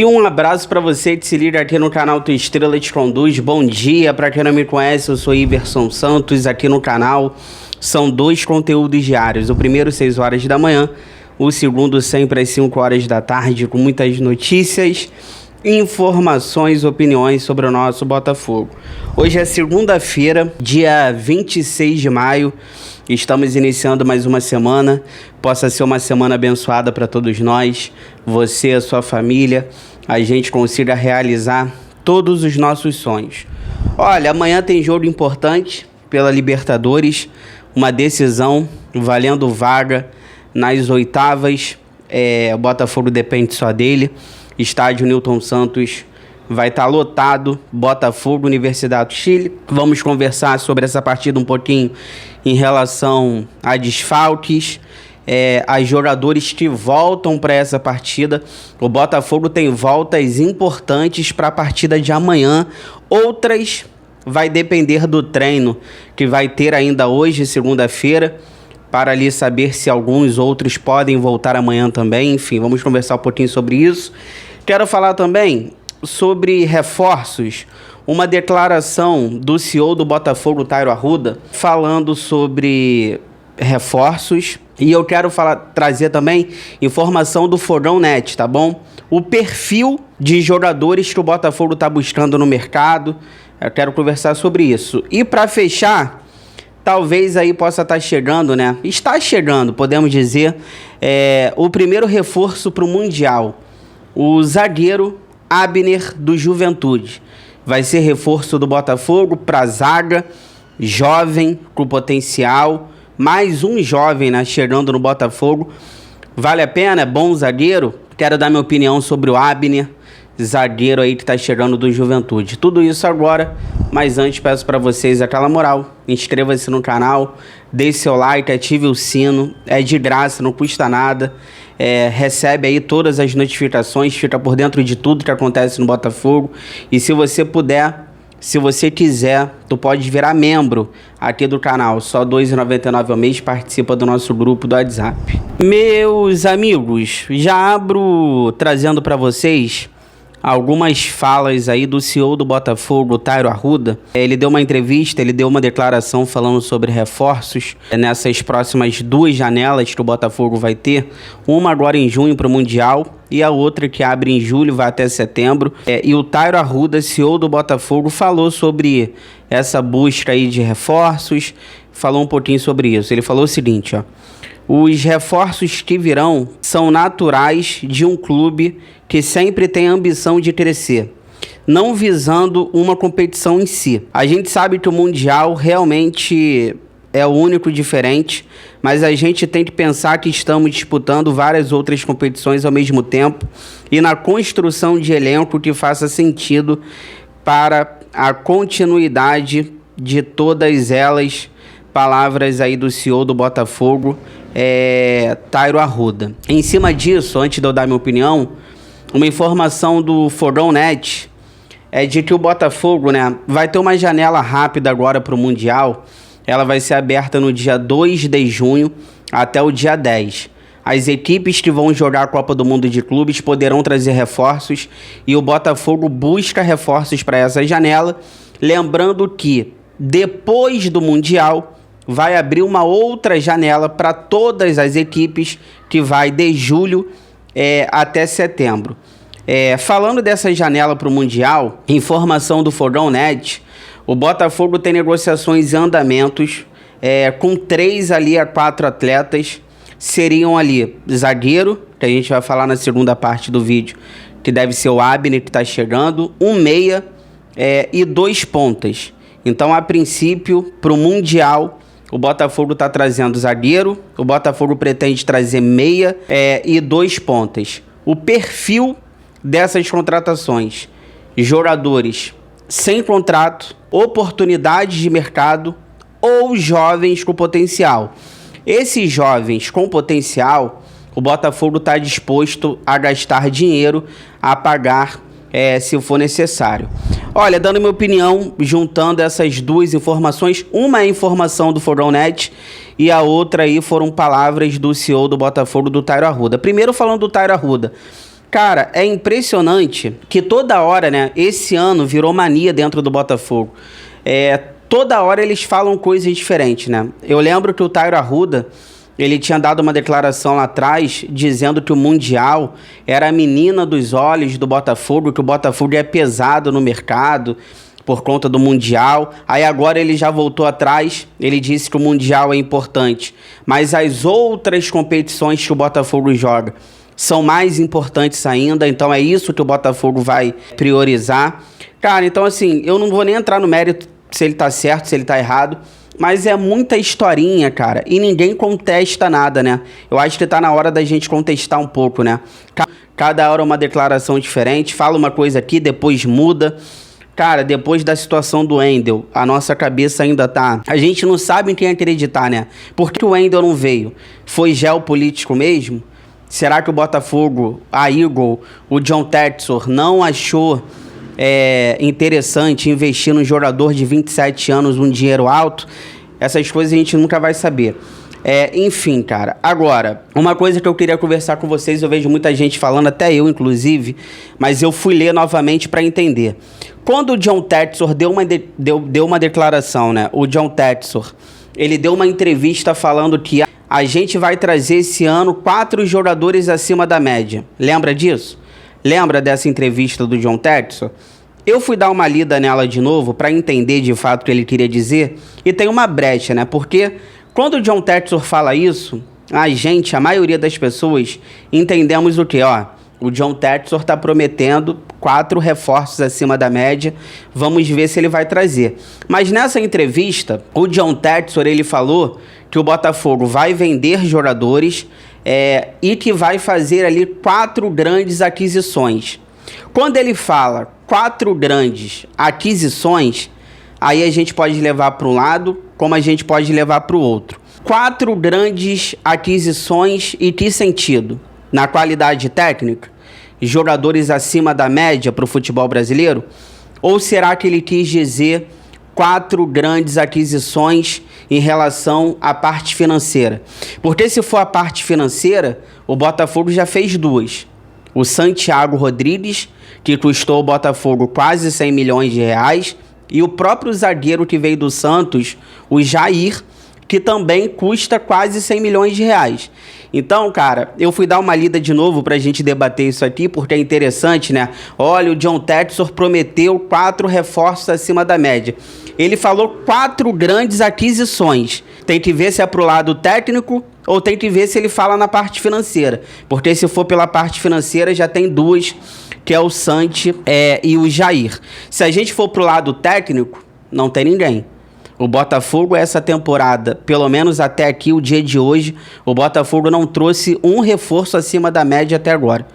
E um abraço para você que se liga aqui no canal Tua Estrela Te Conduz. Bom dia, para quem não me conhece, eu sou Iverson Santos, aqui no canal são 2 conteúdos diários. O primeiro 6 horas da manhã, o segundo sempre às 5 horas da tarde, com muitas notícias, informações, opiniões sobre o nosso Botafogo. Hoje é segunda-feira, dia 26 de maio, estamos iniciando mais uma semana. Possa ser uma semana abençoada para todos nós, você, a sua família, a gente consiga realizar todos os nossos sonhos. Olha, amanhã tem jogo importante pela Libertadores, uma decisão valendo vaga nas oitavas. O Botafogo depende só dele. Estádio Newton Santos vai estar lotado. Botafogo, Universidade do Chile. Vamos conversar sobre essa partida um pouquinho em relação a desfalques, as jogadores que voltam para essa partida. O Botafogo tem voltas importantes para a partida de amanhã. Outras vai depender do treino que vai ter ainda hoje, segunda-feira, para ali saber se alguns outros podem voltar amanhã também. Enfim, vamos conversar um pouquinho sobre isso. Quero falar também sobre reforços. Uma declaração do CEO do Botafogo, Tairo Arruda, falando sobre reforços. E eu quero trazer também informação do Fogão Net, tá bom? O perfil de jogadores que o Botafogo está buscando no mercado. Eu quero conversar sobre isso. E para fechar, talvez aí possa estar chegando, né? Está chegando, podemos dizer, o primeiro reforço para o Mundial. O zagueiro Abner do Juventude. Vai ser reforço do Botafogo para a zaga, jovem, com potencial. Mais um jovem, né, chegando no Botafogo. Vale a pena? É bom zagueiro? Quero dar minha opinião sobre o Abner, zagueiro aí que tá chegando do Juventude. Tudo isso agora, mas antes peço para vocês aquela moral. Inscreva-se no canal, deixe seu like, ative o sino. É de graça, não custa nada. Recebe aí todas as notificações, fica por dentro de tudo que acontece no Botafogo. E se você puder, se você quiser, tu pode virar membro aqui do canal. Só R$ 2,99 ao mês, participa do nosso grupo do WhatsApp. Meus amigos, já abro trazendo para vocês algumas falas aí do CEO do Botafogo, Tairo Arruda. Ele deu uma entrevista, ele deu uma declaração falando sobre reforços nessas próximas 2 janelas que o Botafogo vai ter. Uma agora em junho para o Mundial e a outra que abre em julho, vai até setembro. E o Tairo Arruda, CEO do Botafogo, falou sobre essa busca aí de reforços, falou um pouquinho sobre isso. Ele falou o seguinte, ó: os reforços que virão são naturais de um clube que sempre tem a ambição de crescer, não visando uma competição em si. A gente sabe que o Mundial realmente é o único diferente, mas a gente tem que pensar que estamos disputando várias outras competições ao mesmo tempo e na construção de elenco que faça sentido para a continuidade de todas elas. Palavras aí do CEO do Botafogo, Tairo Arruda. Em cima disso, antes de eu dar minha opinião, uma informação do Fogão Net é de que o Botafogo, né, vai ter uma janela rápida agora para o Mundial. Ela vai ser aberta no dia 2 de junho até o dia 10. As equipes que vão jogar a Copa do Mundo de Clubes poderão trazer reforços e o Botafogo busca reforços para essa janela. Lembrando que depois do Mundial vai abrir uma outra janela para todas as equipes, que vai de julho até setembro. Falando dessa janela para o Mundial, informação do Fogão Net, o Botafogo tem negociações em andamentos com 3 ali a 4 atletas. Seriam ali zagueiro, que a gente vai falar na segunda parte do vídeo, que deve ser o Abner, que está chegando, um meia e 2 pontas. Então, a princípio, para o Mundial, o Botafogo está trazendo zagueiro, o Botafogo pretende trazer meia e 2 pontas. O perfil dessas contratações: jogadores sem contrato, oportunidades de mercado ou jovens com potencial. Esses jovens com potencial, o Botafogo está disposto a gastar dinheiro, a pagar se for necessário. Olha, dando minha opinião, juntando essas 2 informações, uma é a informação do Fogão Net e a outra aí foram palavras do CEO do Botafogo, do Tairo Arruda. Primeiro, falando do Tairo Arruda, Cara, é impressionante que toda hora, né? Esse ano virou mania dentro do Botafogo. Toda hora eles falam coisas diferentes, né? Eu lembro que o Tairo Arruda, ele tinha dado uma declaração lá atrás, dizendo que o Mundial era a menina dos olhos do Botafogo, que o Botafogo é pesado no mercado por conta do Mundial. Aí agora ele já voltou atrás, ele disse que o Mundial é importante, mas as outras competições que o Botafogo joga são mais importantes ainda, então é isso que o Botafogo vai priorizar. Cara, então assim, eu não vou nem entrar no mérito se ele tá certo, se ele tá errado, mas é muita historinha, cara, e ninguém contesta nada, né? Eu acho que tá na hora da gente contestar um pouco, né? Cada hora uma declaração diferente, fala uma coisa aqui, depois muda. Cara, depois da situação do Wendel, a nossa cabeça ainda tá... A gente não sabe em quem acreditar, né? Por que o Wendel não veio? Foi geopolítico mesmo? Será que o Botafogo, a Eagle, o John Textor não achou interessante investir num jogador de 27 anos um dinheiro alto? Essas coisas a gente nunca vai saber. Enfim, cara. Agora, uma coisa que eu queria conversar com vocês, eu vejo muita gente falando, até eu inclusive, mas eu fui ler novamente para entender. Quando o John Textor deu uma declaração, né? O John Textor, ele deu uma entrevista falando que a gente vai trazer esse ano 4 jogadores acima da média. Lembra disso? Lembra dessa entrevista do John Textor? Eu fui dar uma lida nela de novo para entender de fato o que ele queria dizer. E tem uma brecha, né? Porque quando o John Textor fala isso, a maioria das pessoas, entendemos o quê? O John Textor está prometendo 4 reforços acima da média. Vamos ver se ele vai trazer. Mas nessa entrevista, o John Textor, ele falou que o Botafogo vai vender jogadores e que vai fazer ali 4 grandes aquisições. Quando ele fala 4 grandes aquisições, aí a gente pode levar para um lado, como a gente pode levar para o outro. 4 grandes aquisições e que sentido? Na qualidade técnica? Jogadores acima da média para o futebol brasileiro? Ou será que ele quis dizer 4 grandes aquisições em relação à parte financeira? Porque se for a parte financeira, o Botafogo já fez 2. O Santiago Rodrigues, que custou o Botafogo quase 100 milhões de reais, e o próprio zagueiro que veio do Santos, o Jair, que também custa quase 100 milhões de reais. Então, cara, eu fui dar uma lida de novo pra gente debater isso aqui, porque é interessante, né? Olha, o John Textor prometeu 4 reforços acima da média. Ele falou 4 grandes aquisições. Tem que ver se é pro lado técnico ou tem que ver se ele fala na parte financeira. Porque se for pela parte financeira, já tem 2, que é o Santi e o Jair. Se a gente for pro lado técnico, não tem ninguém. O Botafogo, essa temporada, pelo menos até aqui, o dia de hoje, o Botafogo não trouxe um reforço acima da média até agora.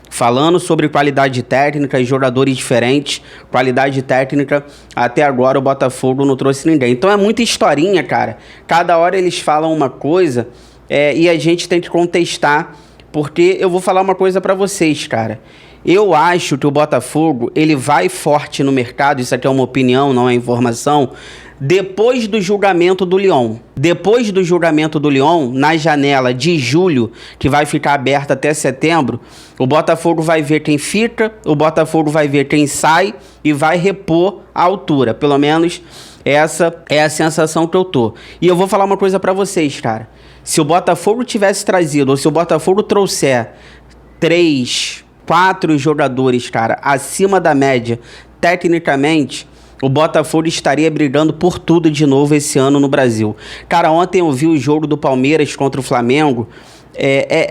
Falando sobre qualidade técnica e jogadores diferentes, qualidade técnica, até agora o Botafogo não trouxe ninguém. Então é muita historinha, cara. Cada hora eles falam uma coisa e a gente tem que contestar, porque eu vou falar uma coisa pra vocês, cara. Eu acho que o Botafogo, ele vai forte no mercado, isso aqui é uma opinião, não é informação, depois do julgamento do Lyon. Depois do julgamento do Lyon, na janela de julho, que vai ficar aberta até setembro, o Botafogo vai ver quem fica, o Botafogo vai ver quem sai e vai repor a altura. Pelo menos essa é a sensação que eu tô. E eu vou falar uma coisa pra vocês, cara. Se o Botafogo tivesse trazido, ou se o Botafogo trouxer 3, 4 jogadores, cara, acima da média, tecnicamente, o Botafogo estaria brigando por tudo de novo esse ano no Brasil. Cara, ontem eu vi o jogo do Palmeiras contra o Flamengo.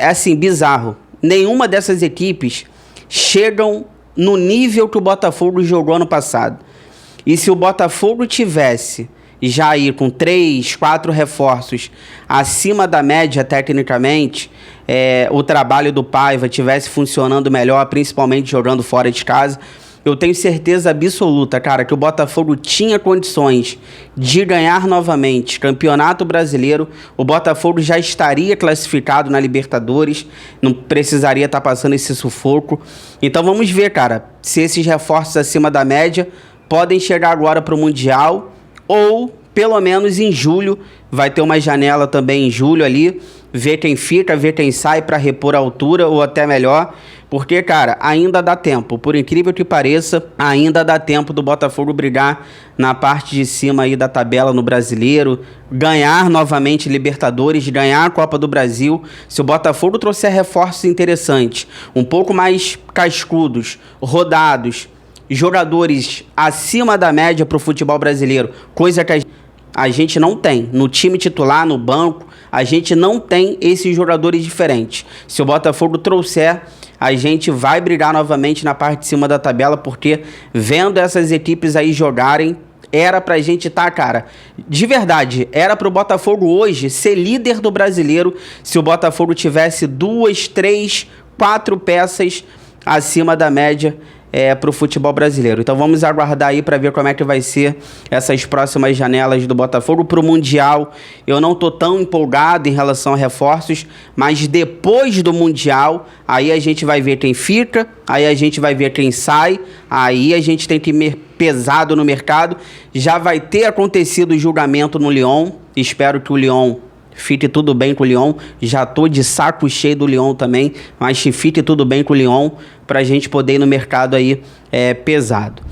Assim, bizarro. Nenhuma dessas equipes chegam no nível que o Botafogo jogou ano passado. E se o Botafogo tivesse já aí com 3, 4 reforços acima da média tecnicamente, o trabalho do Paiva tivesse funcionando melhor, principalmente jogando fora de casa, eu tenho certeza absoluta, cara, que o Botafogo tinha condições de ganhar novamente Campeonato Brasileiro. O Botafogo já estaria classificado na Libertadores, não precisaria estar passando esse sufoco. Então vamos ver, cara, se esses reforços acima da média podem chegar agora para o Mundial, ou pelo menos em julho, vai ter uma janela também em julho ali, ver quem fica, ver quem sai para repor a altura, ou até melhor, Porque, cara, ainda dá tempo. Por incrível que pareça, ainda dá tempo do Botafogo brigar na parte de cima aí da tabela no Brasileiro, ganhar novamente Libertadores, ganhar a Copa do Brasil. Se o Botafogo trouxer reforços interessantes, um pouco mais cascudos, rodados, jogadores acima da média para o futebol brasileiro, coisa que a gente não tem. No time titular, no banco, a gente não tem esses jogadores diferentes. Se o Botafogo trouxer, a gente vai brigar novamente na parte de cima da tabela, porque vendo essas equipes aí jogarem, era pra gente cara, de verdade, era pro Botafogo hoje ser líder do Brasileiro se o Botafogo tivesse 2, 3, 4 peças acima da média pro futebol brasileiro. Então vamos aguardar aí para ver como é que vai ser essas próximas janelas do Botafogo pro Mundial. Eu não tô tão empolgado em relação a reforços, mas depois do Mundial, aí a gente vai ver quem fica, aí a gente vai ver quem sai, aí a gente tem que ir pesado no mercado. Já vai ter acontecido o julgamento no Lyon, espero que o Lyon fique tudo bem com o Lyon. Já tô de saco cheio do Lyon também, mas fique tudo bem com o Lyon pra gente poder ir no mercado aí pesado.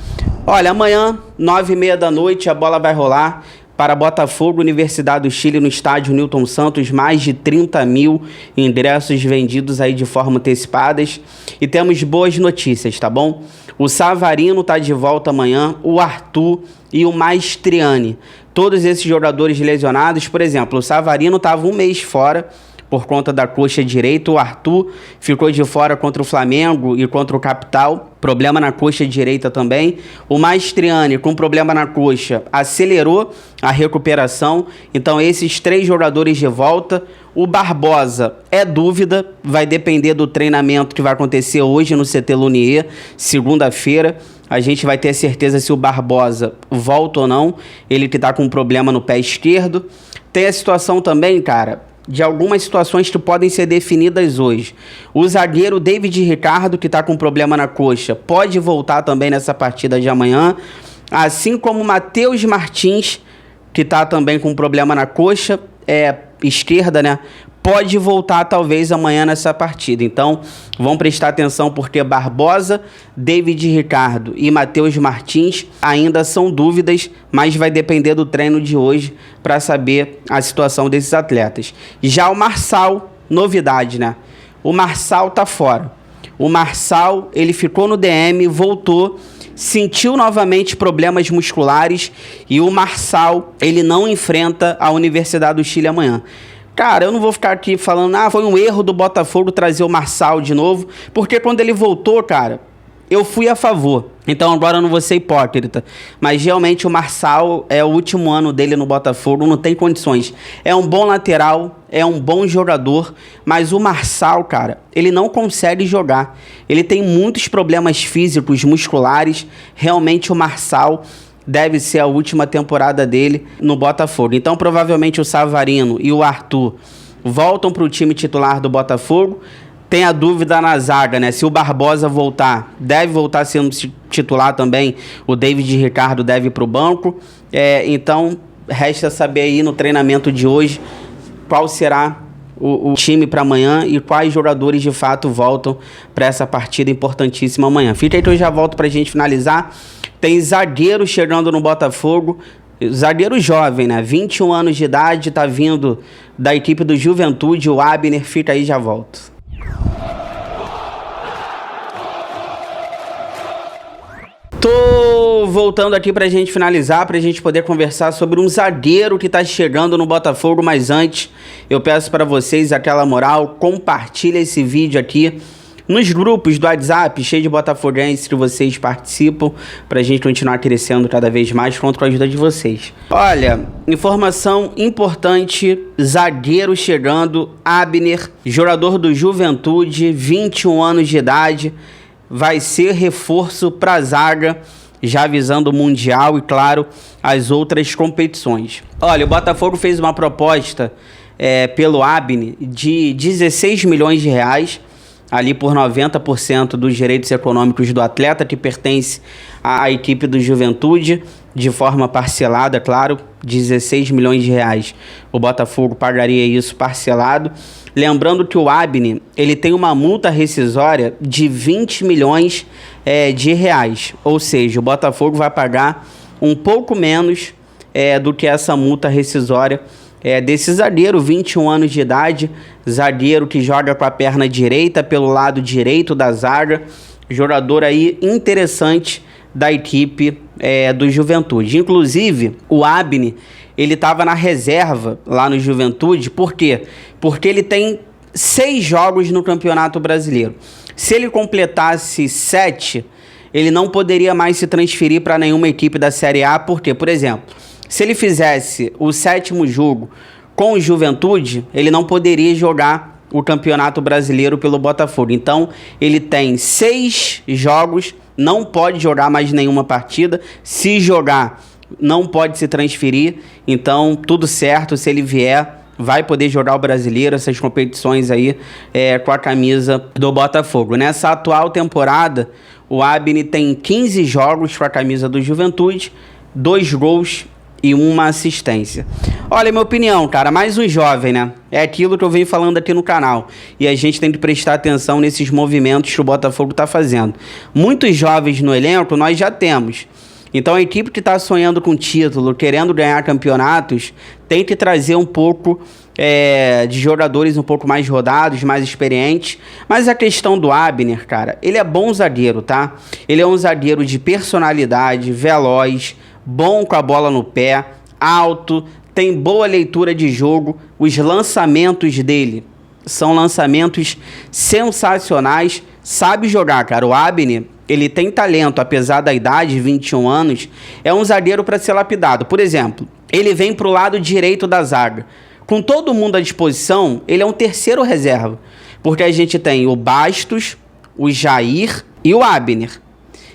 Olha, amanhã, 9h30 da noite, a bola vai rolar para Botafogo, Universidade do Chile, no estádio Newton Santos. Mais de 30 mil ingressos vendidos aí de forma antecipadas. E temos boas notícias, tá bom? O Savarino tá de volta amanhã, o Arthur e o Maestriani. Todos esses jogadores lesionados, por exemplo, o Savarino estava um mês fora por conta da coxa direita, o Arthur ficou de fora contra o Flamengo e contra o Capital, problema na coxa direita também. O Maestriani, com problema na coxa, acelerou a recuperação, então esses 3 jogadores de volta. O Barbosa é dúvida, vai depender do treinamento que vai acontecer hoje no CT Lunier, segunda-feira. A gente vai ter certeza se o Barbosa volta ou não, ele que tá com um problema no pé esquerdo. Tem a situação também, cara, de algumas situações que podem ser definidas hoje. O zagueiro David Ricardo, que tá com problema na coxa, pode voltar também nessa partida de amanhã, assim como o Matheus Martins, que tá também com problema na coxa esquerda, né? Pode voltar talvez amanhã nessa partida. Então, vamos prestar atenção porque Barbosa, David Ricardo e Matheus Martins ainda são dúvidas, mas vai depender do treino de hoje para saber a situação desses atletas. Já o Marçal, novidade, né? O Marçal tá fora. O Marçal, ele ficou no DM, voltou, sentiu novamente problemas musculares e o Marçal, ele não enfrenta a Universidade do Chile amanhã. Cara, eu não vou ficar aqui falando, foi um erro do Botafogo trazer o Marçal de novo, porque quando ele voltou, cara, eu fui a favor. Então agora eu não vou ser hipócrita, mas realmente o Marçal é o último ano dele no Botafogo, não tem condições. É um bom lateral, é um bom jogador, mas o Marçal, cara, ele não consegue jogar. Ele tem muitos problemas físicos, musculares. Realmente o Marçal deve ser a última temporada dele no Botafogo. Então, provavelmente o Savarino e o Arthur voltam para o time titular do Botafogo. Tem a dúvida na zaga, né? Se o Barbosa voltar, deve voltar sendo titular também. O David Ricardo deve ir para o banco. Então, resta saber aí no treinamento de hoje qual será o time para amanhã e quais jogadores de fato voltam para essa partida importantíssima amanhã. Fica aí que eu já volto para a gente finalizar. Tem zagueiro chegando no Botafogo, zagueiro jovem, né? 21 anos de idade, tá vindo da equipe do Juventude, o Abner. Fica aí, já volto. Tô voltando aqui pra gente finalizar, pra gente poder conversar sobre um zagueiro que tá chegando no Botafogo, mas antes eu peço pra vocês aquela moral, compartilha esse vídeo aqui nos grupos do WhatsApp, cheio de botafoguenses que vocês participam, pra gente continuar crescendo cada vez mais, conto com a ajuda de vocês. Olha, informação importante, zagueiro chegando, Abner, jogador do Juventude, 21 anos de idade, vai ser reforço pra zaga, já visando o Mundial e, claro, as outras competições. Olha, o Botafogo fez uma proposta pelo Abner de 16 milhões de reais, ali por 90% dos direitos econômicos do atleta, que pertence à equipe do Juventude. de forma parcelada, claro, 16 milhões de reais. O Botafogo pagaria isso parcelado. Lembrando que o Abner, ele tem uma multa rescisória de 20 milhões de reais. Ou seja, o Botafogo vai pagar um pouco menos do que essa multa rescisória desse zagueiro, 21 anos de idade, zagueiro que joga com a perna direita pelo lado direito da zaga, jogador aí interessante da equipe do Juventude. Inclusive, o Abner, ele estava na reserva lá no Juventude. Por quê? Porque ele tem 6 jogos no Campeonato Brasileiro. Se ele completasse 7, ele não poderia mais se transferir para nenhuma equipe da Série A. Por quê? Por exemplo, se ele fizesse o 7º jogo com o Juventude, ele não poderia jogar o Campeonato Brasileiro pelo Botafogo. Então, ele tem 6 jogos, não pode jogar mais nenhuma partida. Se jogar, não pode se transferir. Então, tudo certo, se ele vier, vai poder jogar o Brasileiro, essas competições aí com a camisa do Botafogo. Nessa atual temporada, o Abner tem 15 jogos com a camisa do Juventude, 2 gols e 1 assistência. Olha, minha opinião, cara, mais um jovem, né? É aquilo que eu venho falando aqui no canal. E a gente tem que prestar atenção nesses movimentos que o Botafogo tá fazendo. Muitos jovens no elenco nós já temos. Então a equipe que está sonhando com título, querendo ganhar campeonatos, tem que trazer um pouco de jogadores um pouco mais rodados, mais experientes. Mas a questão do Abner, cara, ele é bom zagueiro, tá? Ele é um zagueiro de personalidade, veloz, bom com a bola no pé, alto, tem boa leitura de jogo. Os lançamentos dele são lançamentos sensacionais, sabe jogar, cara. O Abner, ele tem talento, apesar da idade, 21 anos, é um zagueiro para ser lapidado. Por exemplo, ele vem para o lado direito da zaga. Com todo mundo à disposição, ele é um terceiro reserva. Porque a gente tem o Bastos, o Jair e o Abner.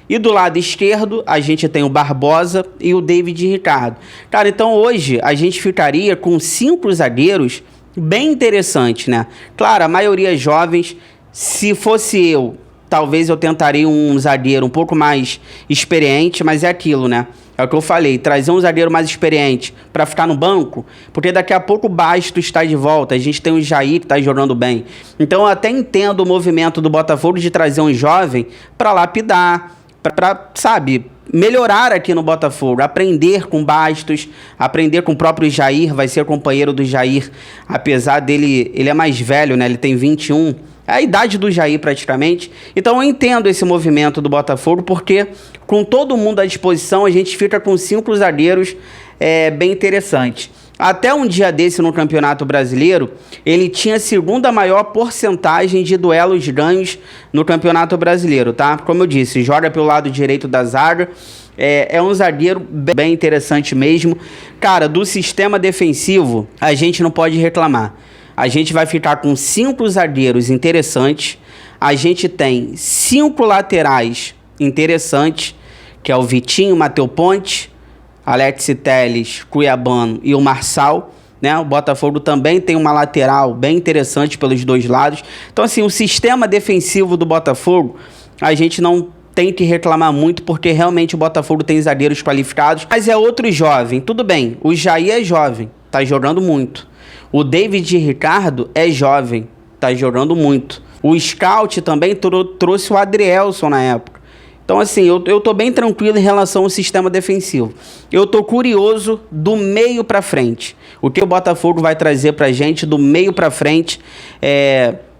E do lado esquerdo, a gente tem o Barbosa e o David Ricardo. Cara, então hoje a gente ficaria com 5 zagueiros bem interessantes, né? Claro, a maioria jovens. Se fosse eu, talvez eu tentaria um zagueiro um pouco mais experiente, mas é aquilo, né? É o que eu falei, trazer um zagueiro mais experiente para ficar no banco, porque daqui a pouco o Bastos está de volta, a gente tem o Jair que está jogando bem. Então eu até entendo o movimento do Botafogo de trazer um jovem para lapidar, para, sabe, melhorar aqui no Botafogo, aprender com Bastos, aprender com o próprio Jair, vai ser companheiro do Jair, apesar dele, ele é mais velho, né? Ele tem 21, é a idade do Jair praticamente. Então eu entendo esse movimento do Botafogo, porque com todo mundo à disposição, a gente fica com 5 zagueiros bem interessantes. Até um dia desse no Campeonato Brasileiro, ele tinha a 2ª maior porcentagem de duelos ganhos no Campeonato Brasileiro, tá? Como eu disse, joga pelo lado direito da zaga, é um zagueiro bem interessante mesmo. Cara, do sistema defensivo, a gente não pode reclamar. A gente vai ficar com 5 zagueiros interessantes, a gente tem 5 laterais interessantes, que é o Vitinho, Matheus Ponte, Alex Telles, Cuiabano e o Marçal, né? O Botafogo também tem uma lateral bem interessante pelos 2 lados. Então, assim, o sistema defensivo do Botafogo, a gente não tem que reclamar muito, porque realmente o Botafogo tem zagueiros qualificados. Mas é outro jovem, tudo bem, o Jair é jovem, tá jogando muito. O David Ricardo é jovem, tá jogando muito. O Scout também trouxe o Adrielson na época. Então, assim, eu tô bem tranquilo em relação ao sistema defensivo. Eu tô curioso do meio pra frente. O que o Botafogo vai trazer pra gente do meio pra frente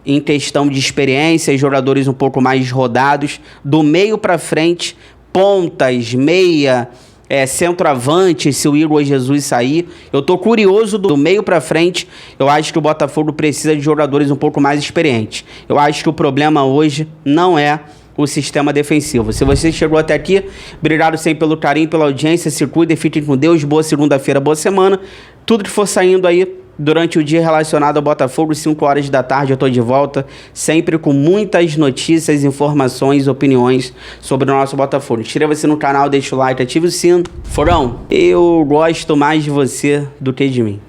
em questão de experiência, jogadores um pouco mais rodados. Do meio pra frente, pontas, meia, centroavante, se o Igor Jesus sair. Eu tô curioso do meio pra frente. Eu acho que o Botafogo precisa de jogadores um pouco mais experientes. Eu acho que o problema hoje não é o sistema defensivo. Se você chegou até aqui, obrigado sempre pelo carinho, pela audiência, se cuidem, fiquem com Deus, boa segunda-feira, boa semana. Tudo que for saindo aí durante o dia relacionado ao Botafogo, 5 horas da tarde eu tô de volta, sempre com muitas notícias, informações, opiniões sobre o nosso Botafogo. Inscreva-se no canal, deixa o like, ative o sino. Forão, eu gosto mais de você do que de mim.